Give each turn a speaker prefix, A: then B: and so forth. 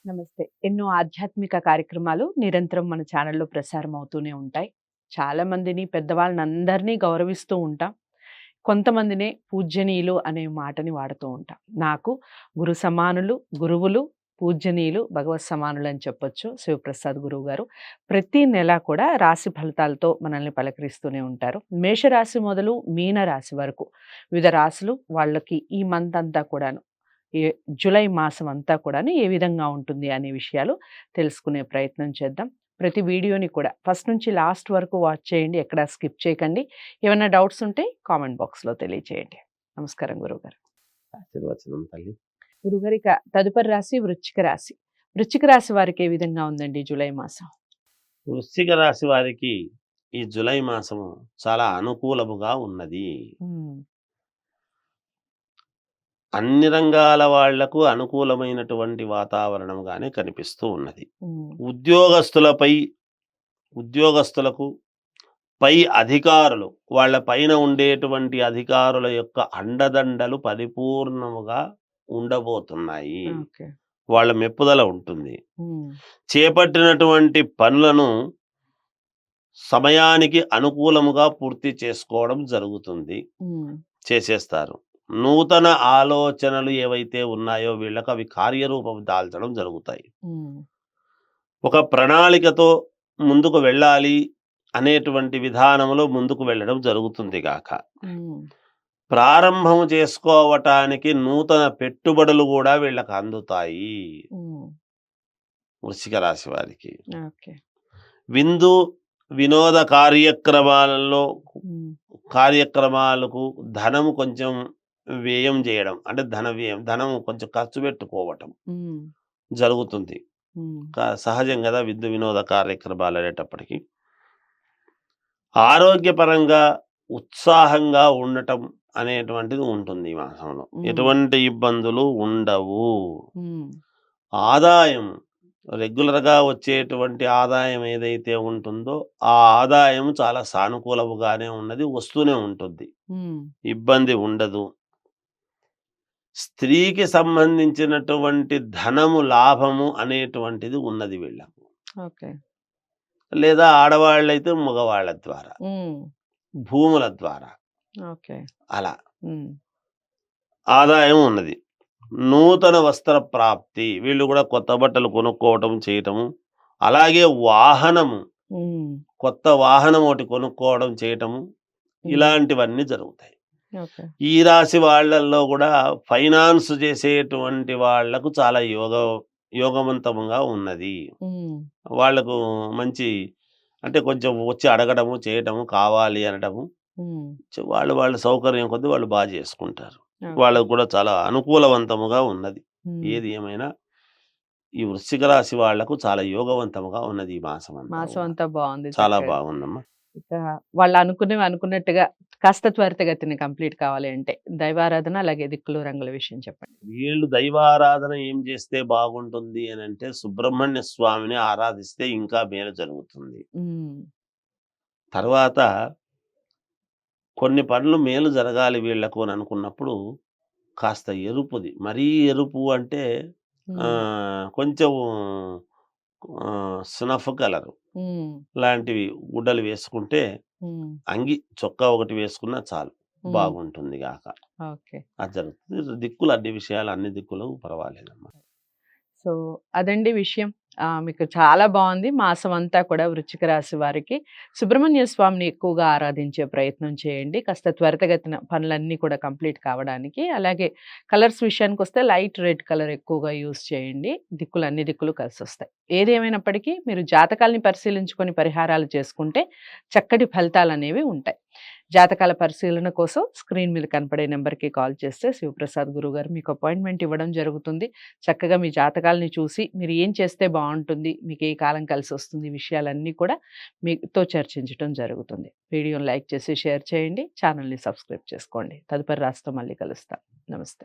A: నమస్తే. ఎన్నో ఆధ్యాత్మిక కార్యక్రమాలు నిరంతరం మన ఛానల్‌లో ప్రసారం అవుతూనే ఉంటాయి. చాలా మందిని పెద్దవాళ్ళనందరినీ గౌరవిస్తూ ఉంటాం. కొంతమందినే పూజ్యనీయులు అనే మాటని వాడుతూ ఉంటాం. నాకు గురు సమానులు, గురువులు, పూజ్యనీయులు, భగవత్ సమానులు అని చెప్పొచ్చు శివప్రసాద్ గురువుగారు. ప్రతి నెల కూడా రాశి ఫలితాలతో మనల్ని పలకరిస్తూనే ఉంటారు. మేషరాశి మొదలు మీన రాశి వరకు వివిధ రాశులు వాళ్ళకి ఈ మంత్ అంతా కూడాను ఏ జులై మాసం అంతా కూడాను ఏ విధంగా ఉంటుంది అనే విషయాలు తెలుసుకునే ప్రయత్నం చేద్దాం. ప్రతి వీడియోని కూడా ఫస్ట్ నుంచి లాస్ట్ వరకు వాచ్ చేయండి. ఎక్కడ స్కిప్ చేయకండి. ఏమైనా డౌట్స్ ఉంటే కామెంట్ బాక్స్‌లో తెలియచేయండి. నమస్కారం గురువుగారు.
B: ఆశీర్వచనం తల్లి.
A: గురువుగారు ఇక తదుపరి రాశి వృశ్చిక రాశి. వృశ్చిక రాశి వారికి ఏ విధంగా ఉందండి జులై మాసం?
B: వృశ్చిక రాశి వారికి ఈ జులై మాసము చాలా అనుకూలముగా ఉన్నది.
A: హ్మ్.
B: అన్ని రంగాల వాళ్లకు అనుకూలమైనటువంటి వాతావరణంగానే కనిపిస్తూ ఉన్నది.
A: హ్మ్.
B: ఉద్యోగస్తులకు పై అధికారులు వాళ్ళ పైన ఉండేటువంటి అధికారుల యొక్క అండదండలు పరిపూర్ణముగా ఉండబోతున్నాయి.
A: ఓకే.
B: వాళ్ళ మెప్పుదల ఉంటుంది.
A: హ్మ్.
B: చేపట్టినటువంటి పనులను సమయానికి అనుకూలముగా పూర్తి చేసుకోవడం జరుగుతుంది.
A: హ్మ్.
B: చేసేస్తారు. నూతన ఆలోచనలు ఏవైతే ఉన్నాయో వీళ్ళకి అవి కార్యరూపం దాల్చడం జరుగుతాయి.
A: హ్మ్.
B: ఒక ప్రణాళికతో ముందుకు వెళ్ళాలి అనేటువంటి విధానంలో ముందుకు వెళ్ళడం జరుగుతుంది గాక.
A: హ్మ్.
B: ప్రారంభం చేసుకోవటానికి నూతన పెట్టుబడులు గూడా వీళ్ళకి అందుతాయి.
A: హ్మ్.
B: వృశ్చిక రాశి వారికి.
A: ఓకే.
B: విందు వినోద కార్యక్రమాలలో
A: హ్మ్.
B: కార్యక్రమాలకు ధనము కొంచెం వ్యయం చేయడం. అంటే ధన వ్యయం. ధనం కొంచెం ఖర్చు పెట్టుకోవటం
A: హ్మ్.
B: జరుగుతుంది.
A: హ్మ్.
B: సహజం గదా! విందు వినోద కార్యక్రమాలనేటప్పటికి. ఆరోగ్యపరంగా ఉత్సాహంగా ఉండటం అనేటువంటిది ఉంటుంది ఈ మాసంలో.
A: హ్మ్.
B: ఎటువంటి ఇబ్బందులు ఉండవు.
A: హ్మ్.
B: ఆదాయం రెగ్యులర్‌గా వచ్చేటువంటి ఆదాయం ఏదైతే ఉంటుందో, ఆ ఆదాయం చాలా సానుకూలముగానే ఉన్నది. వస్తూనే ఉంటుంది.
A: హ్మ్.
B: ఇబ్బంది ఉండదు. స్త్రీకి సంబంధించినటువంటి ధనము లాభము అనేటువంటిది ఉన్నది వీళ్ళకు.
A: ఓకే.
B: లేదా ఆడవాళ్ళైతే మగవాళ్ళ ద్వారా,
A: హ్మ్.
B: భూముల ద్వారా
A: ఓకే.
B: అలా
A: హ్మ్.
B: ఆదాయం ఉన్నది. నూతన వస్త్ర ప్రాప్తి. వీళ్ళు గూడా కొత్త బట్టలు కొనుక్కోవటం, చేయటము. అలాగే వాహనము,
A: హ్మ్.
B: కొత్త వాహనం ఒకటి కొనుక్కోవడం, చేయటము.
A: హ్మ్.
B: ఇలాంటివన్నీ జరుగుతాయి.
A: ఓకే.
B: ఈ రాశి వాళ్ళల్లో గూడా ఫైనాన్స్ చేసేటువంటి వాళ్ళకు చాలా యోగవంతంగా ఉన్నది.
A: హ్మ్.
B: వాళ్ళకు మంచి అంటే కొంచెం వచ్చి అడగడము, చేయటము, కావాలి అనడము.
A: హ్మ్.
B: వాళ్ళ సౌకర్యం కొద్దీ వాళ్ళు చేసుకుంటారు.
A: ఓకే.
B: వాళ్ళకు కూడా చాలా అనుకూలవంతముగా ఉన్నది.
A: హ్మ్.
B: ఏది ఏమైనా ఈ వృశ్చిక రాశి వాళ్లకు చాలా యోగవంతముగా ఉన్నది ఈ మాసమంతా
A: మాసం
B: గూడా.
A: అంతా బావుంది
B: చాలా
A: చక్కగా.
B: బాగుందమ్మా.
A: ఇక వాళ్ళు అనుకున్నవి అనుకున్నట్టుగా కాస్త త్వరితగతిన కంప్లీట్ కావాలి అంటే దైవారాధన అలాగే దిక్కులు రంగుల విషయం చెప్పండి.
B: వీళ్ళు దైవారాధన ఏం చేస్తే బాగుంటుంది అనంటే సుబ్రహ్మణ్య స్వామిని ఆరాధిస్తే ఇంకా మేలు జరుగుతుంది.
A: హ్మ్.
B: తర్వాత కొన్ని పనులు మేలు జరగాలి వీళ్ళకు అని అనుకున్నప్పుడు కాస్త ఎరుపుది. మరీ ఎరుపు అంటే
A: హ్మ్.
B: కొంచెం స్నఫ్ కలరు
A: హ్మ్.
B: లాంటివి గుడ్డలు వేసుకుంటే
A: హ్మ్.
B: అంగి, చొక్కా ఒకటి వేసుకున్నా చాలు.
A: హ్మ్.
B: బాగుంటుంది గాక.
A: ఓకే.
B: అది జరుగుతుంది. దిక్కులు అన్ని విషయాలు అన్ని దిక్కులు పర్వాలేదమ్మా.
A: సో, అదండి విషయం. మీకు చాలా బావుంది. మాసమంతా కూడా వృశ్చిక రాశి వారికి సుబ్రహ్మణ్య స్వామిని ఎక్కువగా ఆరాధించే ప్రయత్నం చేయండి. కాస్త త్వరితగతిన పనులన్నీ కూడా కంప్లీట్ కావడానికి. అలాగే కలర్స్ విషయానికొస్తే లైట్ రెడ్ కలర్ ఎక్కువగా యూజ్ చేయండి. అన్ని దిక్కులు కలిసొస్తాయి. ఏదేమైనప్పటికీ మీరు జాతకాల్ని పరిశీలించుకొని పరిహారాలు చేసుకుంటే చక్కటి ఫలితాలనేవి ఉంటాయి. జాతకాల పరిశీలన కోసం స్క్రీన్ మీద కనపడే నెంబర్‌కి కాల్ చేస్తే శివప్రసాద్ గురువుగారు మీకు అపాయింట్‌మెంట్ ఇవ్వడం జరుగుతుంది. చక్కగా మీ జాతకాలని చూసి మీరు ఏం చేస్తే బావుంటుంది, మీకు ఏ కాలం కలిసొస్తుంది, ఈ విషయాలన్నీ కూడా మీతో చర్చించటం జరుగుతుంది. వీడియోని లైక్ చేసి షేర్ చేయండి. ఛానల్‌ని సబ్స్క్రైబ్ చేసుకోండి. తదుపరి రాశితో మళ్ళీ కలుస్తాం. నమస్తే.